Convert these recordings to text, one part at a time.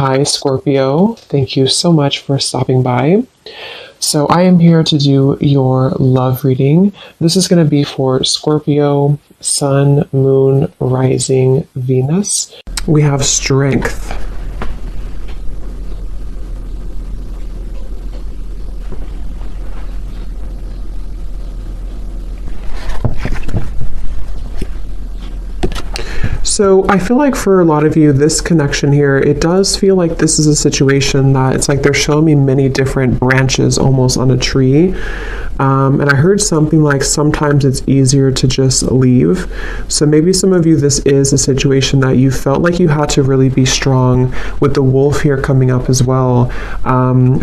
Hi, Scorpio. Thank you so much for stopping by. So I am here to do your love reading. This is going to be for Scorpio, Sun, Moon, Rising, Venus. We have strength. So I feel like for a lot of you, this connection here, it does feel like this is a situation that it's like they're showing me many different branches almost on a tree. And I heard something like sometimes it's easier to just leave. So maybe some of you, this is a situation that you felt like you had to really be strong, with the wolf here coming up as well.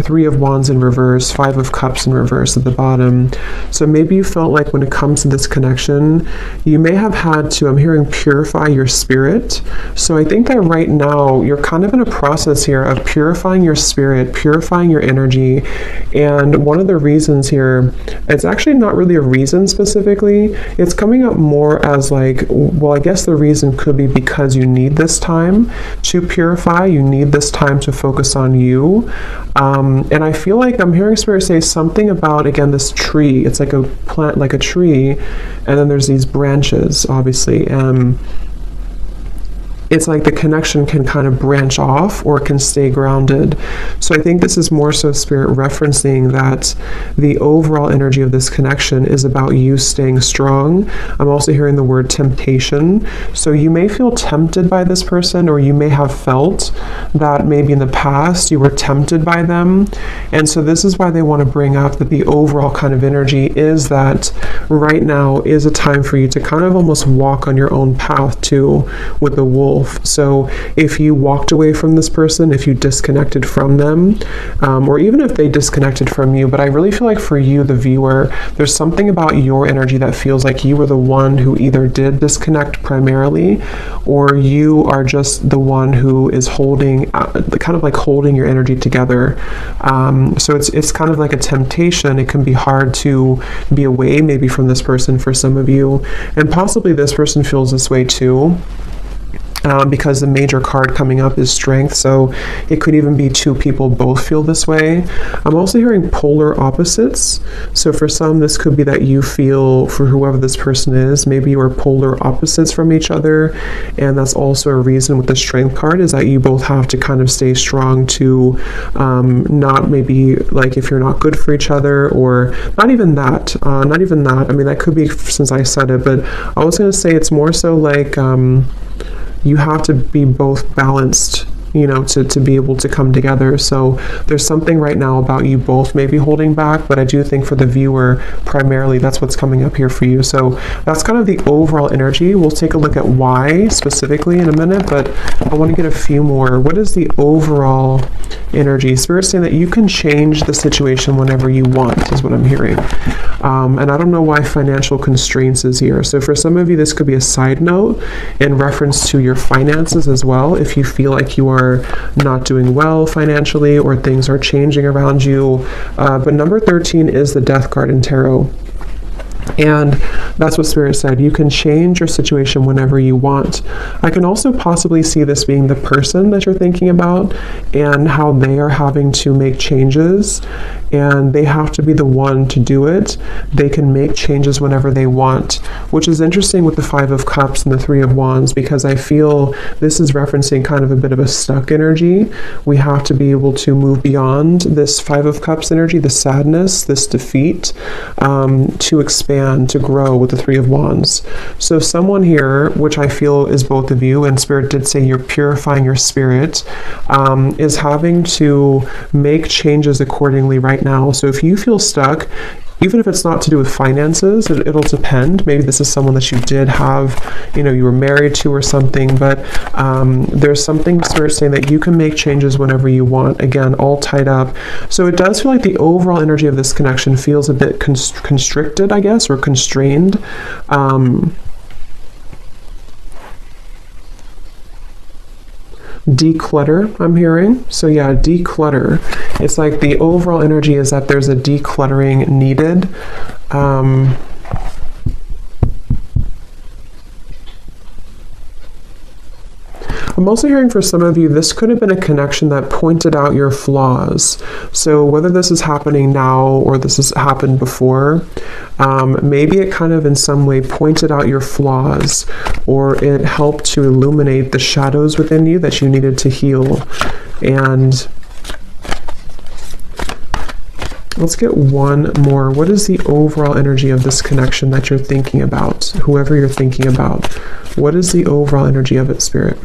Three of Wands in reverse, Five of Cups in reverse at the bottom. So maybe you felt like when it comes to this connection, you may have had to, I'm hearing, purify your spirit. So I think that right now you're kind of in a process here of purifying your spirit, purifying your energy. And one of the reasons here, it's actually not really a reason specifically. It's coming up more as like, well, I guess the reason could be because you need this time to purify. You need this time to focus on you. And I feel like I'm hearing Spirit say something about, again, this tree. It's like a plant, like a tree. And then there's these branches, obviously. It's like the connection can kind of branch off or it can stay grounded. So I think this is more so Spirit referencing that the overall energy of this connection is about you staying strong. I'm also hearing the word temptation. So you may feel tempted by this person, or you may have felt that maybe in the past you were tempted by them. And so this is why they want to bring up that the overall kind of energy is that right now is a time for you to kind of almost walk on your own path too, with the wolf. So if you walked away from this person, if you disconnected from them, or even if they disconnected from you, but I really feel like for you, the viewer, there's something about your energy that feels like you were the one who either did disconnect primarily, or you are just the one who is holding, kind of like holding your energy together. So it's kind of like a temptation. It can be hard to be away maybe from this person for some of you, and possibly this person feels this way too. Because the major card coming up is strength, so it could even be two people both feel this way. I'm also hearing polar opposites. So for some, this could be that you feel, for whoever this person is, maybe you are polar opposites from each other, and that's also a reason with the strength card is that you both have to kind of stay strong to not maybe like if you're not good for each other, or not even that. I mean, that could be since I said it, but I was going to say it's more so like you have to be both balanced, you know, to be able to come together. So there's something right now about you both maybe holding back, but I do think for the viewer, primarily, that's what's coming up here for you. So that's kind of the overall energy. We'll take a look at why specifically in a minute, but I want to get a few more. What is the overall energy? Spirit's saying that you can change the situation whenever you want, is what I'm hearing. And I don't know why financial constraints is here. So for some of you, this could be a side note in reference to your finances as well. If you feel like you are not doing well financially, or things are changing around you. But number 13 is the Death card in tarot. And that's what Spirit said. You can change your situation whenever you want. I can also possibly see this being the person that you're thinking about and how they are having to make changes, and they have to be the one to do it. They can make changes whenever they want, which is interesting with the Five of Cups and the Three of Wands, because I feel this is referencing kind of a bit of a stuck energy. We have to be able to move beyond this Five of Cups energy, the sadness, this defeat, to expand, to grow with the Three of Wands. So someone here, which I feel is both of you, and Spirit did say you're purifying your spirit, is having to make changes accordingly right now. So if you feel stuck, even if it's not to do with finances, it'll depend. Maybe this is someone that you did have, you know, you were married to or something, but there's something Spirit saying that you can make changes whenever you want. Again, all tied up. So it does feel like the overall energy of this connection feels a bit constricted, I guess, or constrained. Declutter, I'm hearing. So yeah, declutter. It's like the overall energy is that there's a decluttering needed. I'm also hearing for some of you, this could have been a connection that pointed out your flaws. So whether this is happening now or this has happened before, maybe it kind of in some way pointed out your flaws, or it helped to illuminate the shadows within you that you needed to heal. And let's get one more. What is the overall energy of this connection that you're thinking about? Whoever you're thinking about, what is the overall energy of it, Spirit?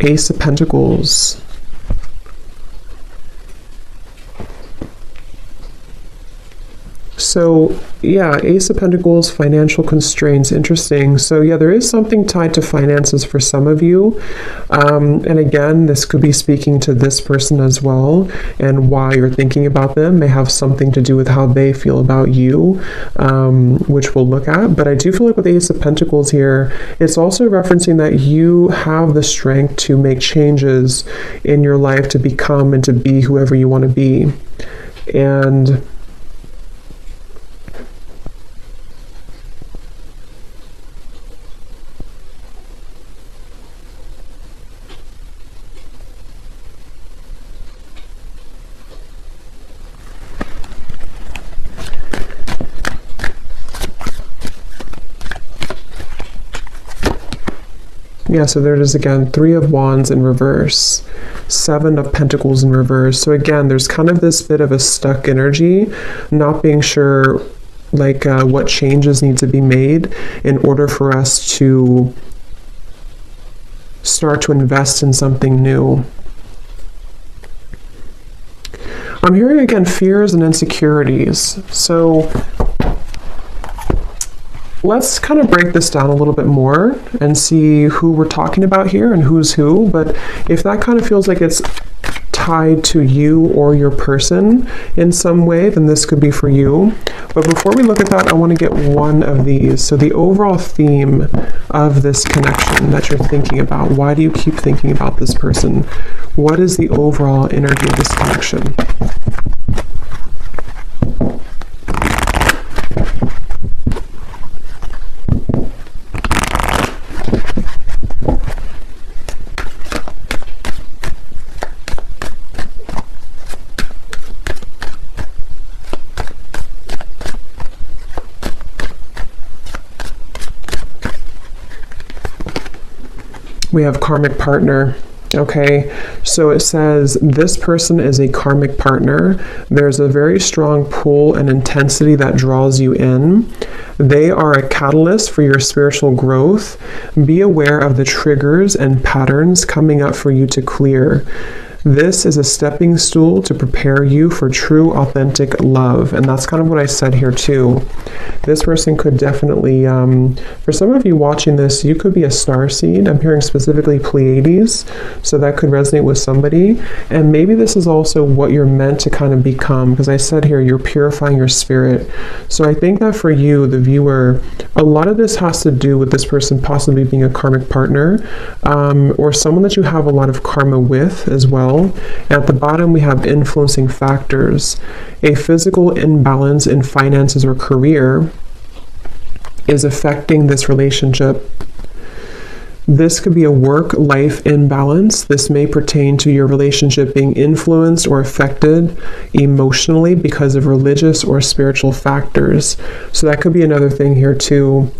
Ace of Pentacles. So yeah, Ace of Pentacles, financial constraints, interesting. So yeah, there is something tied to finances for some of you. And again, this could be speaking to this person as well, and why you're thinking about them may have something to do with how they feel about you, which we'll look at. But I do feel like with Ace of Pentacles here, it's also referencing that you have the strength to make changes in your life to become and to be whoever you want to be. And yeah, so there it is again, 3 of Wands in reverse, 7 of Pentacles in reverse. So again, there's kind of this bit of a stuck energy, not being sure like what changes need to be made in order for us to start to invest in something new. I'm hearing again fears and insecurities. So let's kind of break this down a little bit more and see who we're talking about here and who's who. But if that kind of feels like it's tied to you or your person in some way, then this could be for you. But before we look at that, I want to get one of these. So the overall theme of this connection that you're thinking about, why do you keep thinking about this person? What is the overall energy of this connection? We have karmic partner. Okay, so it says this person is a karmic partner. There's a very strong pull and intensity that draws you in. They are a catalyst for your spiritual growth. Be aware of the triggers and patterns coming up for you to clear. This is a stepping stool to prepare you for true, authentic love. And that's kind of what I said here too. This person could definitely, for some of you watching this, you could be a starseed. I'm hearing specifically Pleiades, so that could resonate with somebody. And maybe this is also what you're meant to kind of become, because I said here, you're purifying your spirit. So I think that for you, the viewer, a lot of this has to do with this person possibly being a karmic partner, or someone that you have a lot of karma with as well. At the bottom, we have influencing factors. A physical imbalance in finances or career is affecting this relationship. This could be a work-life imbalance. This may pertain to your relationship being influenced or affected emotionally because of religious or spiritual factors. So that could be another thing here too.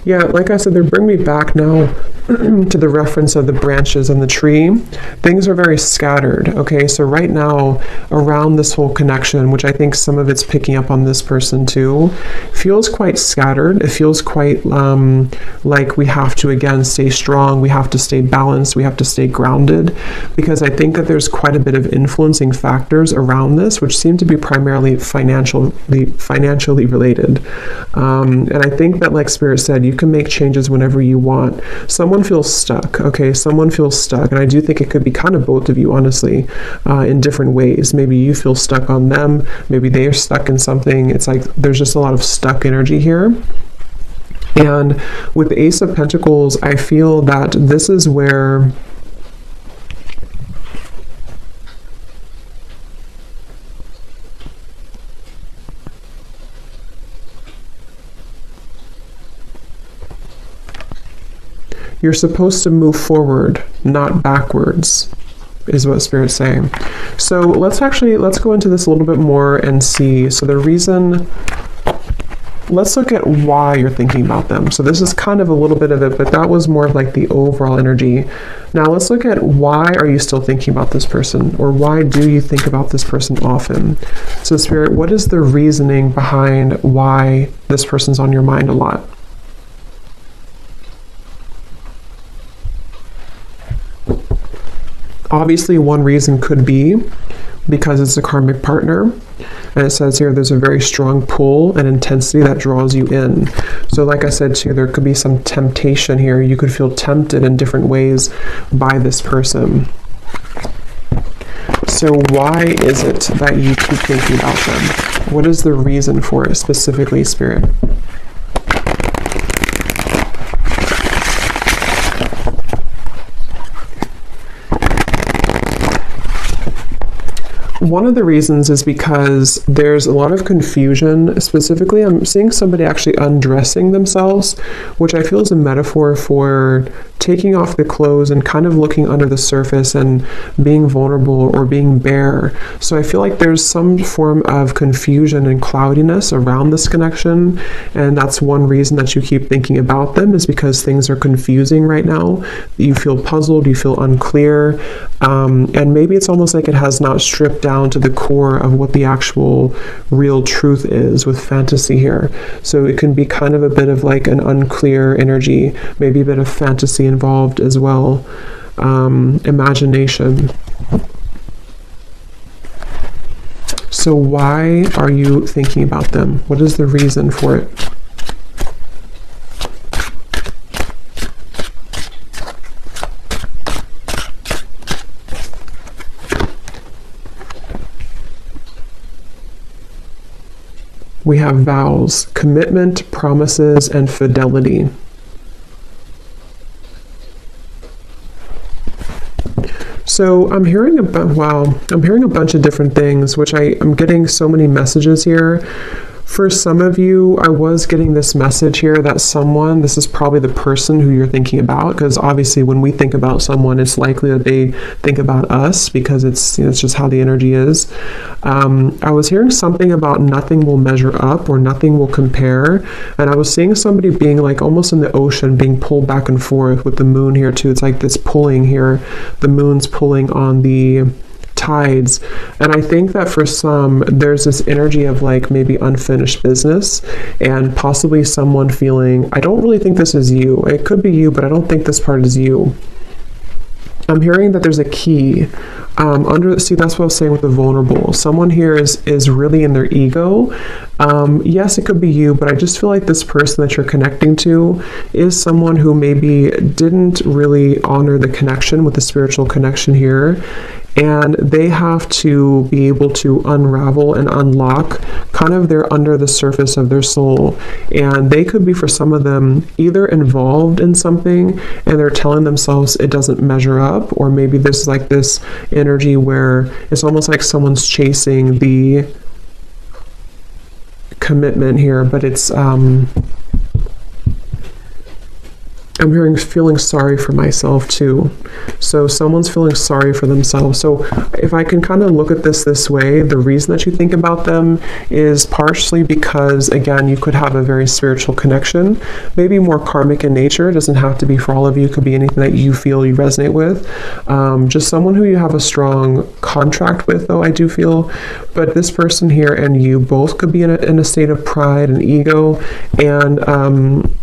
Yeah, like I said, they bring me back now to the reference of the branches and the tree. Things are very scattered. Okay, so right now around this whole connection, which I think some of it's picking up on this person too, feels quite scattered. It feels quite like we have to again stay strong, we have to stay balanced, we have to stay grounded, because I think that there's quite a bit of influencing factors around this, which seem to be primarily financially related. And I think that, like Spirit said, you can make changes whenever you want. Someone feels stuck, okay? Someone feels stuck. And I do think it could be kind of both of you, honestly, in different ways. Maybe you feel stuck on them. Maybe they are stuck in something. It's like there's just a lot of stuck energy here. And with the Ace of Pentacles, I feel that this is where you're supposed to move forward, not backwards, is what Spirit's saying. So let's go into this a little bit more and see. So the reason, let's look at why you're thinking about them. So this is kind of a little bit of it, but that was more of like the overall energy. Now let's look at why are you still thinking about this person, or why do you think about this person often? So Spirit, what is the reasoning behind why this person's on your mind a lot? Obviously, one reason could be because it's a karmic partner. And it says here there's a very strong pull and intensity that draws you in. So like I said to you, there could be some temptation here. You could feel tempted in different ways by this person. So why is it that you keep thinking about them? What is the reason for it specifically, Spirit? One of the reasons is because there's a lot of confusion. Specifically, I'm seeing somebody actually undressing themselves, which I feel is a metaphor for taking off the clothes and kind of looking under the surface and being vulnerable or being bare. So I feel like there's some form of confusion and cloudiness around this connection, and that's one reason that you keep thinking about them, is because things are confusing right now. You feel puzzled, you feel unclear, and maybe it's almost like it has not stripped down to the core of what the actual real truth is with fantasy here. So it can be kind of a bit of like an unclear energy, maybe a bit of fantasy involved as well, imagination. So why are you thinking about them? What is the reason for it? We have vows, commitment, promises, and fidelity. So I'm hearing about, wow, I'm hearing a bunch of different things, which I'm getting so many messages here. For some of you, I was getting this message here that someone, this is probably the person who you're thinking about, because obviously when we think about someone, it's likely that they think about us, because it's, you know, it's just how the energy is. I was hearing something about nothing will measure up or nothing will compare, and I was seeing somebody being like almost in the ocean, being pulled back and forth with the moon here too. It's like this pulling here. The moon's pulling on the tides, and I think that for some there's this energy of like maybe unfinished business, and possibly someone feeling, I don't really think this is you. It could be you, but I don't think this part is you. I'm hearing that there's a key see, that's what I was saying with the vulnerable. Someone here is really in their ego. Yes, it could be you, but I just feel like this person that you're connecting to is someone who maybe didn't really honor the connection with the spiritual connection here, and they have to be able to unravel and unlock kind of their under the surface of their soul. And they could be, for some of them, either involved in something and they're telling themselves it doesn't measure up, or maybe there's like this energy where it's almost like someone's chasing the commitment here, but it's I'm hearing feeling sorry for myself too. So someone's feeling sorry for themselves. So if I can kind of look at this way, the reason that you think about them is partially because, again, you could have a very spiritual connection, maybe more karmic in nature. It doesn't have to be for all of you. It could be anything that you feel you resonate with. Just someone who you have a strong contract with, though, I do feel. But this person here and you both could be in a state of pride and ego, and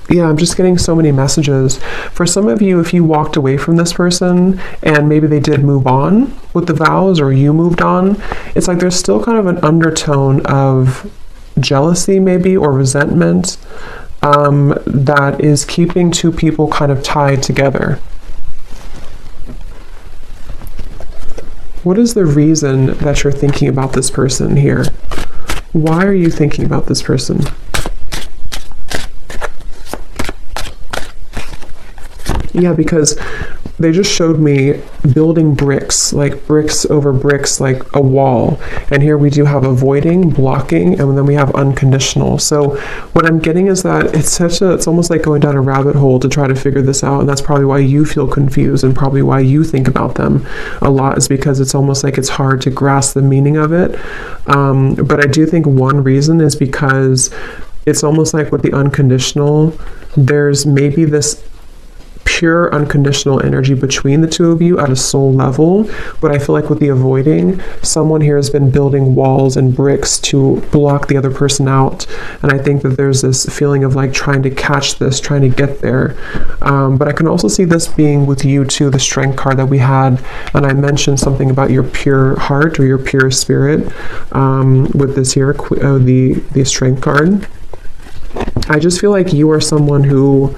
yeah, I'm just getting so many messages. For some of you, if you walked away from this person and maybe they did move on with the vows, or you moved on, it's like there's still kind of an undertone of jealousy maybe, or resentment, that is keeping two people kind of tied together. What is the reason that you're thinking about this person here? Why are you thinking about this person? Yeah, because they just showed me building bricks, like bricks over bricks, like a wall. And here we do have avoiding, blocking, and then we have unconditional. So what I'm getting is that it's almost like going down a rabbit hole to try to figure this out. And that's probably why you feel confused, and probably why you think about them a lot, is because it's almost like it's hard to grasp the meaning of it. But I do think one reason is because it's almost like with the unconditional, there's maybe this pure unconditional energy between the two of you at a soul level. But I feel like with the avoiding, someone here has been building walls and bricks to block the other person out. And I think that there's this feeling of like trying to catch this, trying to get there. But I can also see this being with you too, the strength card that we had. And I mentioned something about your pure heart or your pure spirit with this here, the strength card. I just feel like you are someone who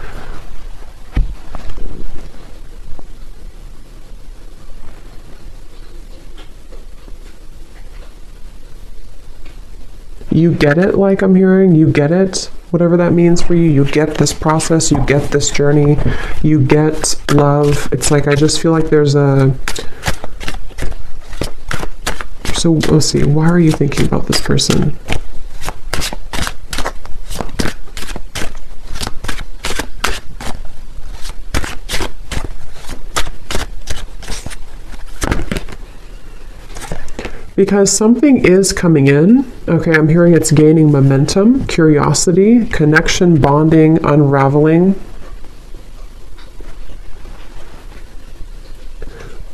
you get it, like I'm hearing, you get it, whatever that means for you. You get this process, you get this journey, you get love. It's like, I just feel like there's a... So let's see, why are you thinking about this person? Because something is coming in. Okay, I'm hearing it's gaining momentum, curiosity, connection, bonding, unraveling.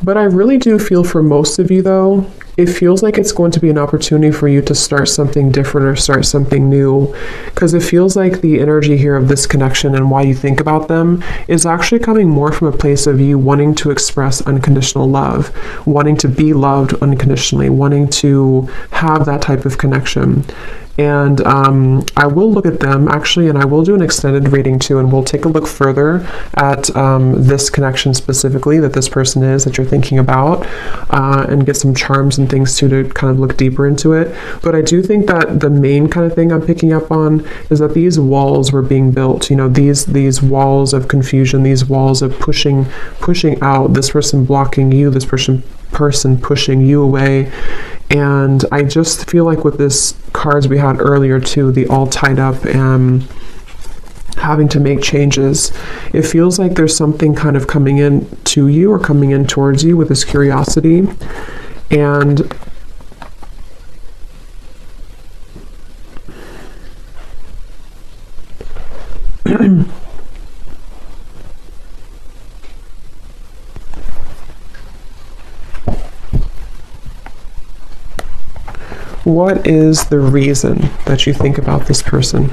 But I really do feel for most of you though, it feels like it's going to be an opportunity for you to start something different or start something new, because it feels like the energy here of this connection and why you think about them is actually coming more from a place of you wanting to express unconditional love, wanting to be loved unconditionally, wanting to have that type of connection. And I will look at them actually, and I will do an extended reading too, and we'll take a look further at this connection specifically that this person is that you're thinking about, and get some charms and things too to kind of look deeper into it. But I do think that the main kind of thing I'm picking up on is that these walls were being built, you know, these walls of confusion, these walls of pushing out, this person blocking you, this person pushing you away. And I just feel like with this cards we had earlier too, the all tied up and having to make changes, it feels like there's something kind of coming in to you or coming in towards you with this curiosity. And what is the reason that you think about this person?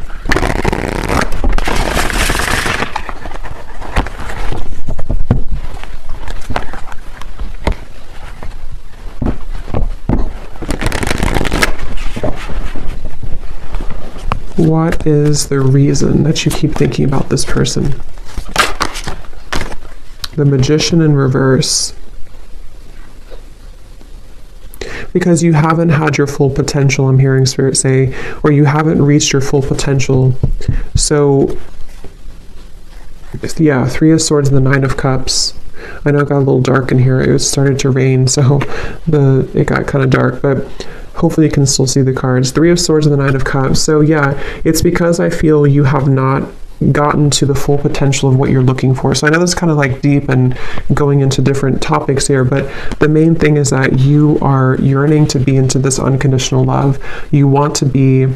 What is the reason that you keep thinking about this person? The Magician in reverse. Because you haven't had your full potential, I'm hearing Spirit say, or you haven't reached your full potential. So, yeah, Three of Swords and the Nine of Cups. I know it got a little dark in here. It started to rain, so it got kind of dark, but hopefully you can still see the cards. Three of Swords and the Nine of Cups. So yeah, it's because I feel you have not gotten to the full potential of what you're looking for. So I know this is kind of like deep and going into different topics here, but the main thing is that you are yearning to be into this unconditional love. You want to be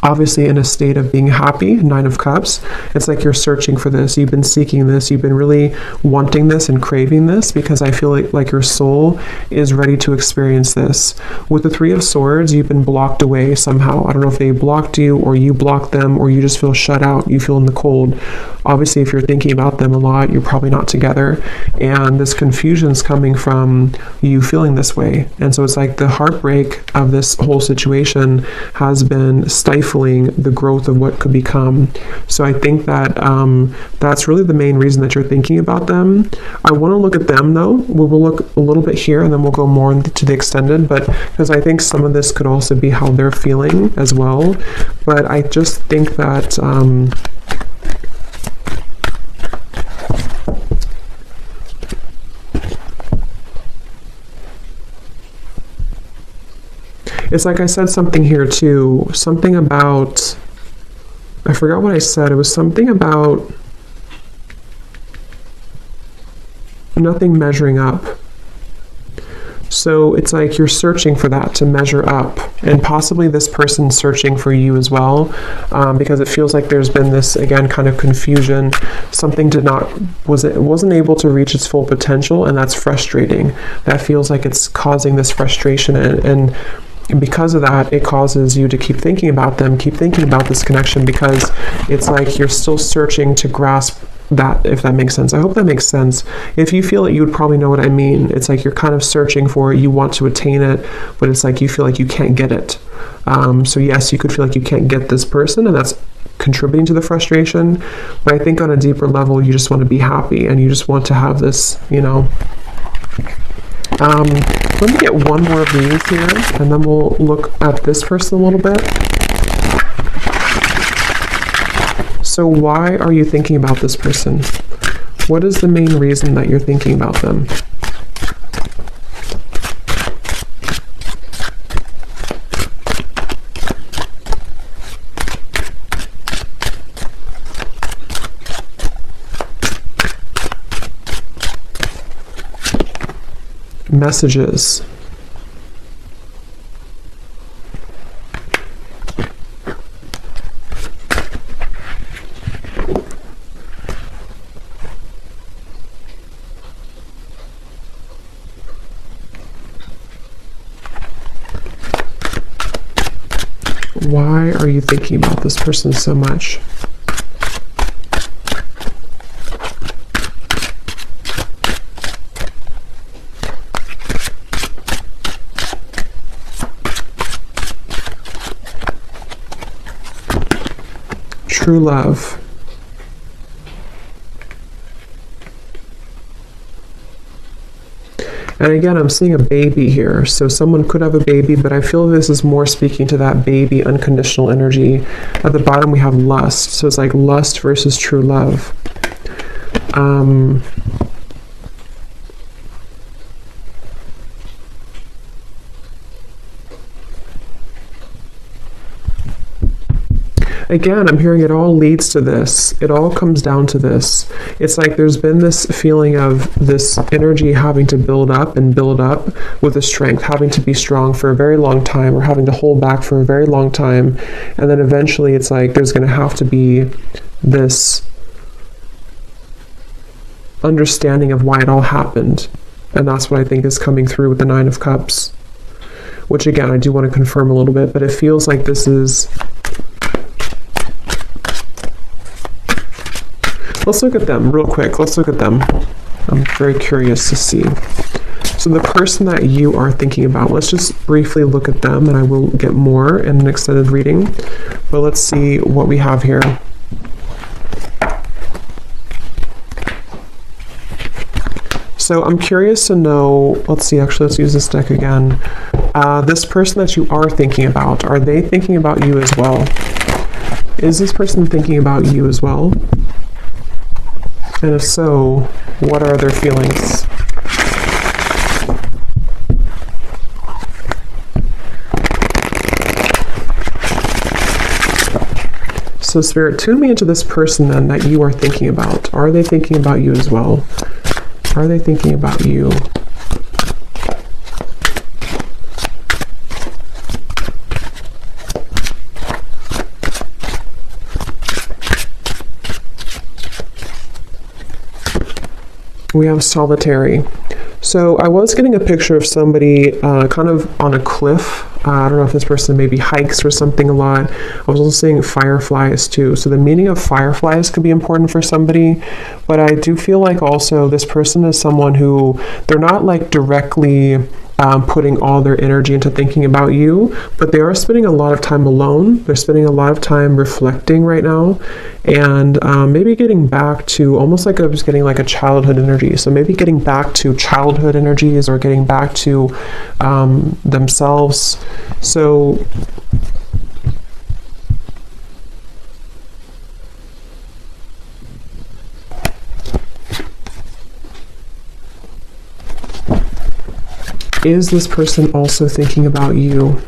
obviously in a state of being happy, Nine of Cups. It's like you're searching for this. You've been seeking this. You've been really wanting this and craving this, because I feel like your soul is ready to experience this. With the Three of Swords, you've been blocked away somehow. I don't know if they blocked you or you blocked them, or you just feel shut out. You feel in the cold. Obviously, if you're thinking about them a lot, you're probably not together. And this confusion is coming from you feeling this way. And so it's like the heartbreak of this whole situation has been stifled stifling the growth of what could become. So I think that that's really the main reason that you're thinking about them. I want to look at them though. We'll look a little bit here and then we'll go more into the extended, but because I think some of this could also be how they're feeling as well. But I just think that it's like I said something here too, something about, I forgot what I said. It was something about nothing measuring up. So it's like you're searching for that to measure up, and possibly this person's searching for you as well, because it feels like there's been this, again, kind of confusion. Something wasn't able to reach its full potential, and that's frustrating. That feels like it's causing this frustration, and because of that, it causes you to keep thinking about them, keep thinking about this connection, because it's like you're still searching to grasp that, if that makes sense. I hope that makes sense. If you feel it, you would probably know what I mean. It's like you're kind of searching for it, you want to attain it, but it's like you feel like you can't get it. So yes, you could feel like you can't get this person, and that's contributing to the frustration. But I think on a deeper level, you just want to be happy, and you just want to have this, you know. Let me get one more of these here, and then we'll look at this person a little bit. So why are you thinking about this person? What is the main reason that you're thinking about them? Messages. Why are you thinking about this person so much? True love. And again, I'm seeing a baby here. So someone could have a baby, but I feel this is more speaking to that baby unconditional energy. At the bottom, we have lust. So it's like lust versus true love. Again, I'm hearing it all leads to this. It all comes down to this. It's like there's been this feeling of this energy having to build up and build up with the strength, having to be strong for a very long time, or having to hold back for a very long time. And then eventually it's like there's going to have to be this understanding of why it all happened. And that's what I think is coming through with the Nine of Cups. Which again, I do want to confirm a little bit, but it feels like this is... Let's look at them real quick. Let's look at them. I'm very curious to see. So the person that you are thinking about, let's just briefly look at them, and I will get more in an extended reading. But let's see what we have here. So I'm curious to know, let's see, actually, let's use this deck again. This person that you are thinking about, are they thinking about you as well? Is this person thinking about you as well? And if so, what are their feelings? So Spirit, tune me into this person then that you are thinking about. Are they thinking about you as well? Are they thinking about you? We have solitary. So I was getting a picture of somebody kind of on a cliff. I don't know if this person maybe hikes or something a lot. I was also seeing fireflies too. So the meaning of fireflies could be important for somebody. But I do feel like also this person is someone who, they're not like directly putting all their energy into thinking about you, but they are spending a lot of time alone. They're spending a lot of time reflecting right now, and maybe getting back to almost like I was getting like a childhood energy. So maybe getting back to childhood energies or getting back to themselves. So is this person also thinking about you?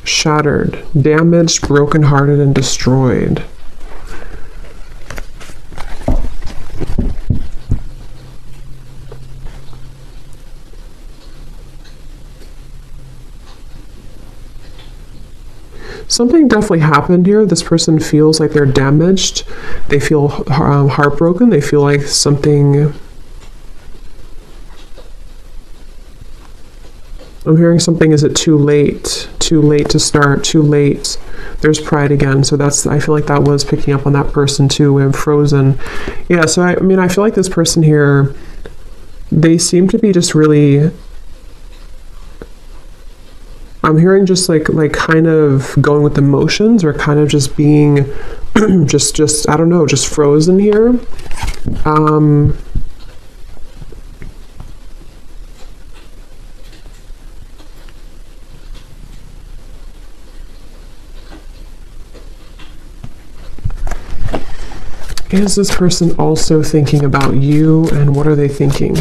Shattered, damaged, brokenhearted, and destroyed. Something definitely happened here. This person feels like they're damaged. They feel heartbroken. They feel like something... I'm hearing something, is it too late? Too late to start, too late. There's pride again. So that's, I feel like that was picking up on that person too, and frozen. Yeah, so I mean, I feel like this person here, they seem to be just really... I'm hearing just like kind of going with emotions, or kind of just being just I don't know, just frozen here. Is this person also thinking about you, and what are they thinking?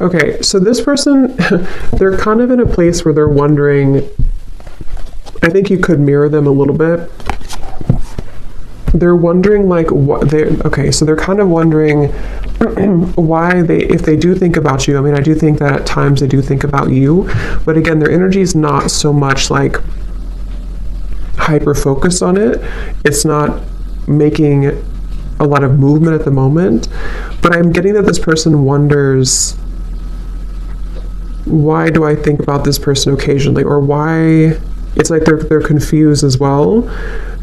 Okay, so this person, they're kind of in a place where they're wondering, I think you could mirror them a little bit. They're wondering like what they're, okay, so they're kind of wondering why they, if they do think about you, I mean, I do think that at times they do think about you, but again, their energy is not so much like hyper focused on it. It's not making a lot of movement at the moment, but I'm getting that this person wonders, why do I think about this person occasionally, or why, it's like they're confused as well.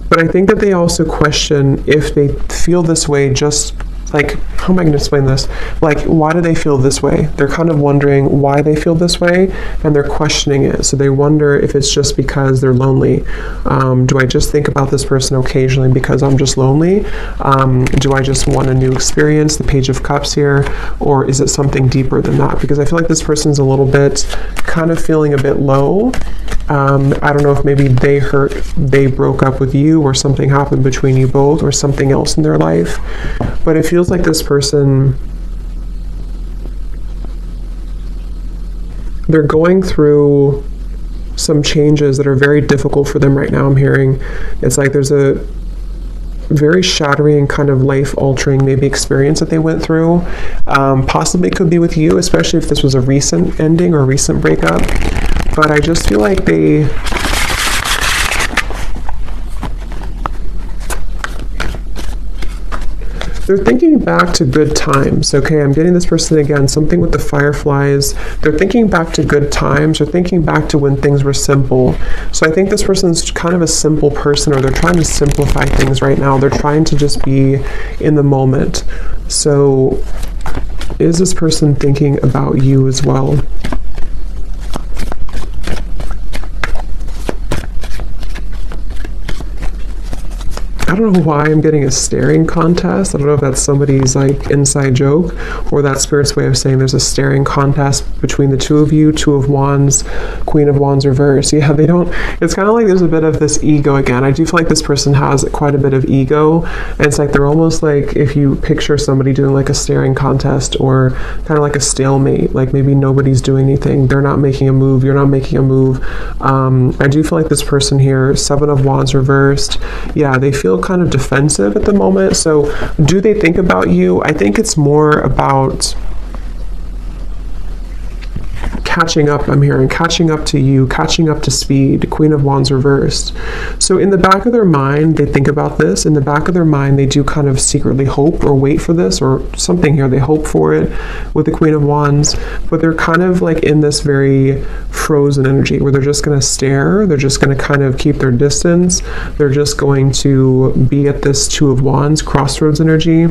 But I think that they also question if they feel this way, just like, how am I going to explain this? Like, why do they feel this way? They're kind of wondering why they feel this way, and they're questioning it. So they wonder if it's just because they're lonely. Do I just think about this person occasionally because I'm just lonely? Do I just want a new experience, the Page of Cups here? Or is it something deeper than that? Because I feel like this person's a little bit kind of feeling a bit low. I don't know if maybe they broke up with you, or something happened between you both, or something else in their life. But it feels like this person, they're going through some changes that are very difficult for them right now. I'm hearing it's like there's a very shattering, kind of life-altering maybe experience that they went through. Possibly could be with you, especially if this was a recent ending or a recent breakup. But I just feel like they're thinking back to good times. Okay, I'm getting this person again, something with the fireflies. They're thinking back to good times. They're thinking back to when things were simple. So I think this person's kind of a simple person, or they're trying to simplify things right now. They're trying to just be in the moment. So is this person thinking about you as well? I don't know why I'm getting a staring contest. I don't know if that's somebody's like inside joke, or that Spirit's way of saying there's a staring contest between the two of you. Two of Wands, Queen of Wands reverse. Yeah, they don't, it's kind of like there's a bit of this ego again. I do feel like this person has quite a bit of ego, and it's like they're almost like, if you picture somebody doing like a staring contest, or kind of like a stalemate, like maybe nobody's doing anything. They're not making a move. You're not making a move. I do feel like this person here, Seven of Wands reversed. Yeah, they feel kind of defensive at the moment. So do they think about you? I think it's more about, catching up. I'm hearing catching up to you, catching up to speed, Queen of Wands reversed. So in the back of their mind, they think about this. In the back of their mind, they do kind of secretly hope or wait for this or something here. They hope for it with the Queen of Wands, but they're kind of like in this very frozen energy where they're just going to stare. They're just going to kind of keep their distance. They're just going to be at this Two of Wands crossroads energy.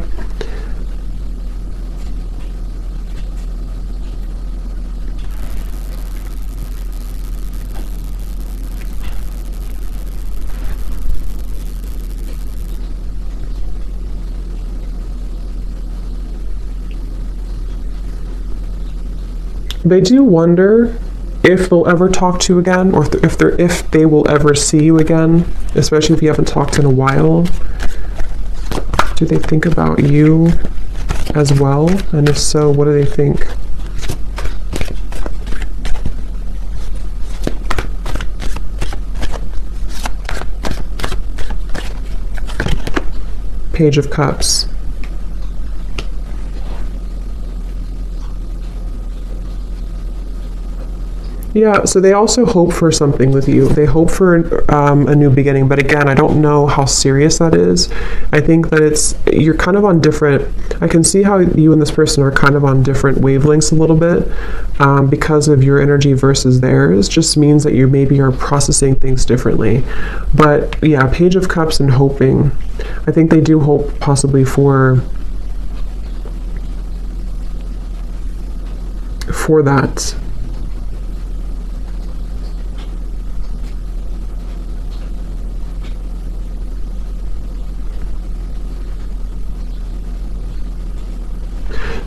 They do wonder if they'll ever talk to you again, or if they will ever see you again, especially if you haven't talked in a while. Do they think about you as well? And if so, what do they think? Page of Cups. Yeah, so they also hope for something with you. They hope for a new beginning, but again, I don't know how serious that is. I think that you're kind of on different, I can see how you and this person are kind of on different wavelengths a little bit because of your energy versus theirs. Just means that you maybe are processing things differently. But yeah, Page of Cups and hoping. I think they do hope possibly for that.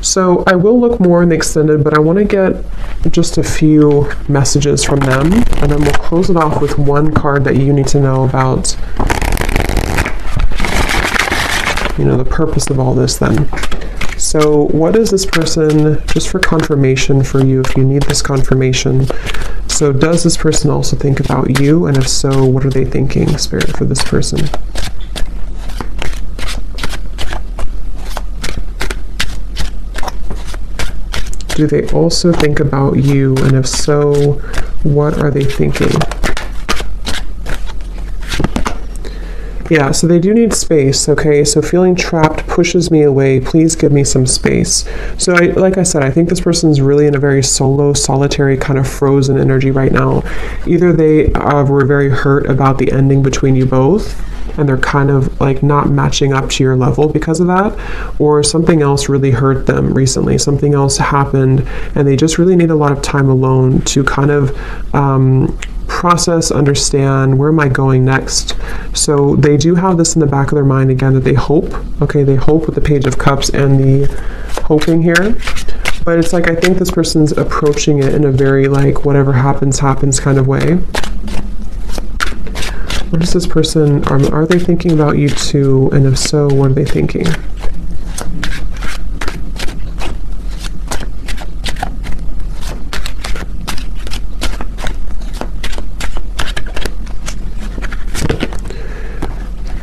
So I will look more in the extended, but I want to get just a few messages from them, and then we'll close it off with one card that you need to know about, the purpose of all this then. So what is this person, just for confirmation for you, if you need this confirmation. So does this person also think about you? And if so, what are they thinking, Spirit, for this person? Do they also think about you? And if so, what are they thinking? Yeah, so they do need space, okay? So feeling trapped pushes me away. Please give me some space. So like I said, I think this person's really in a very solo, solitary, kind of frozen energy right now. Either they were very hurt about the ending between you both, and they're kind of like not matching up to your level because of that, or something else really hurt them recently. Something else happened, and they just really need a lot of time alone to kind of process, understand, where am I going next? So they do have this in the back of their mind again, that they hope, okay, they hope with the Page of Cups and the hoping here. But it's like, I think this person's approaching it in a very like, whatever happens, happens kind of way. What is this person, are they thinking about you too? And if so, what are they thinking?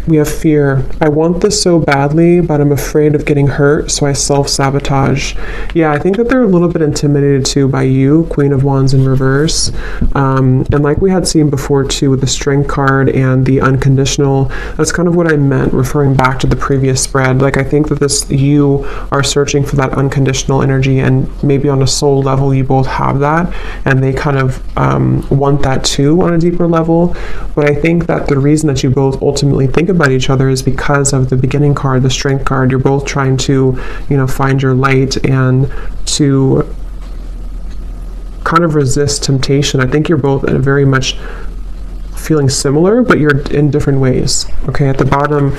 We have fear. I want this so badly, but I'm afraid of getting hurt, so I self-sabotage. Yeah, I think that they're a little bit intimidated too by you, Queen of Wands in reverse. And like we had seen before too with the Strength card and the unconditional, that's kind of what I meant, referring back to the previous spread. Like I think that you are searching for that unconditional energy, and maybe on a soul level you both have that, and they kind of want that too on a deeper level. But I think that the reason that you both ultimately think about each other is because of the beginning card, the Strength card. You're both trying to, find your light and to kind of resist temptation. I think you're both very much feeling similar, but you're in different ways. Okay, at the bottom,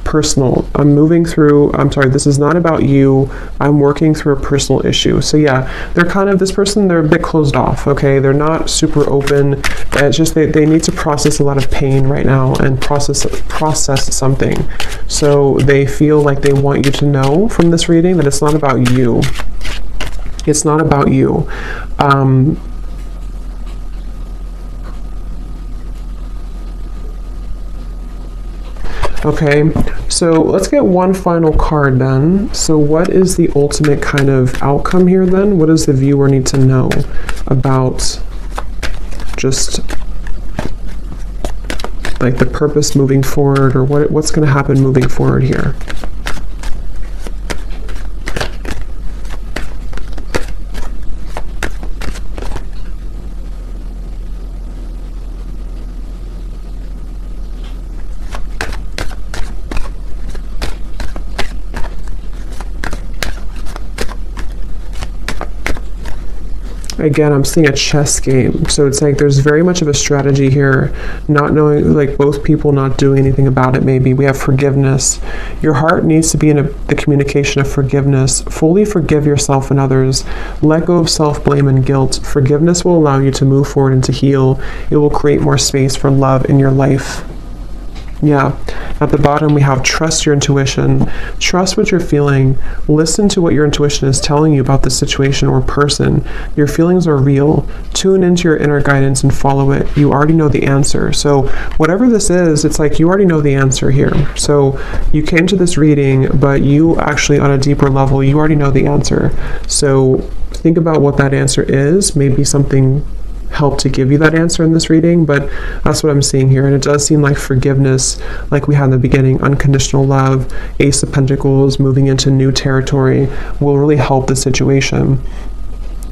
personal. This is not about you. I'm working through a personal issue. So yeah, they're kind of, this person, they're a bit closed off, okay? They're not super open. It's just they need to process a lot of pain right now and process something. So they feel like they want you to know from this reading that it's not about you. It's not about you. Okay, so let's get one final card then. So what is the ultimate kind of outcome here then? What does the viewer need to know about just like the purpose moving forward, or what's going to happen moving forward here. Again, I'm seeing a chess game. So it's like there's very much of a strategy here, not knowing, like both people not doing anything about it maybe. We have forgiveness. Your heart needs to be in the communication of forgiveness. Fully forgive yourself and others. Let go of self-blame and guilt. Forgiveness will allow you to move forward and to heal. It will create more space for love in your life. Yeah. At the bottom, we have trust your intuition. Trust what you're feeling. Listen to what your intuition is telling you about the situation or person. Your feelings are real. Tune into your inner guidance and follow it. You already know the answer. So whatever this is, it's like you already know the answer here. So you came to this reading, but you actually, on a deeper level, you already know the answer. So think about what that answer is. Maybe something help to give you that answer in this reading, but that's what I'm seeing here. And it does seem like forgiveness, like we had in the beginning, unconditional love, Ace of Pentacles, moving into new territory, will really help the situation.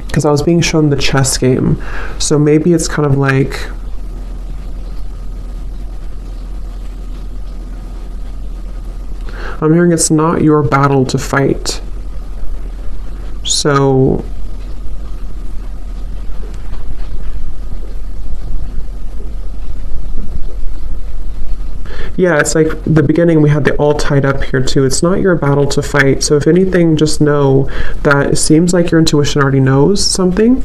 Because I was being shown the chess game, so maybe it's kind of like I'm hearing it's not your battle to fight. So yeah, it's like the beginning, we had the all tied up here too. It's not your battle to fight. So if anything, just know that it seems like your intuition already knows something,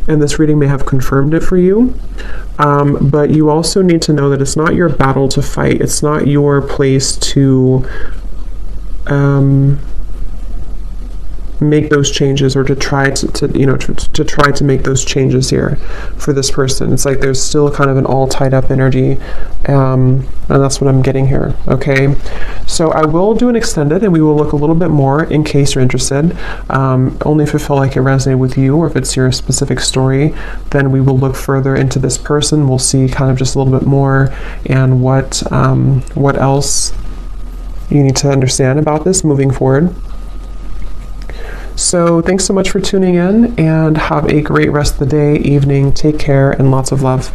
and this reading may have confirmed it for you. But you also need to know that it's not your battle to fight. It's not your place to make those changes, or to try to try to make those changes here for this person. It's like there's still kind of an all tied up energy, and that's what I'm getting here. Okay, so I will do an extended, and we will look a little bit more in case you're interested. Only if it felt like it resonated with you, or if it's your specific story, then we will look further into this person. We'll see kind of just a little bit more, and what else you need to understand about this moving forward. So thanks so much for tuning in, and have a great rest of the day, evening. Take care, and lots of love.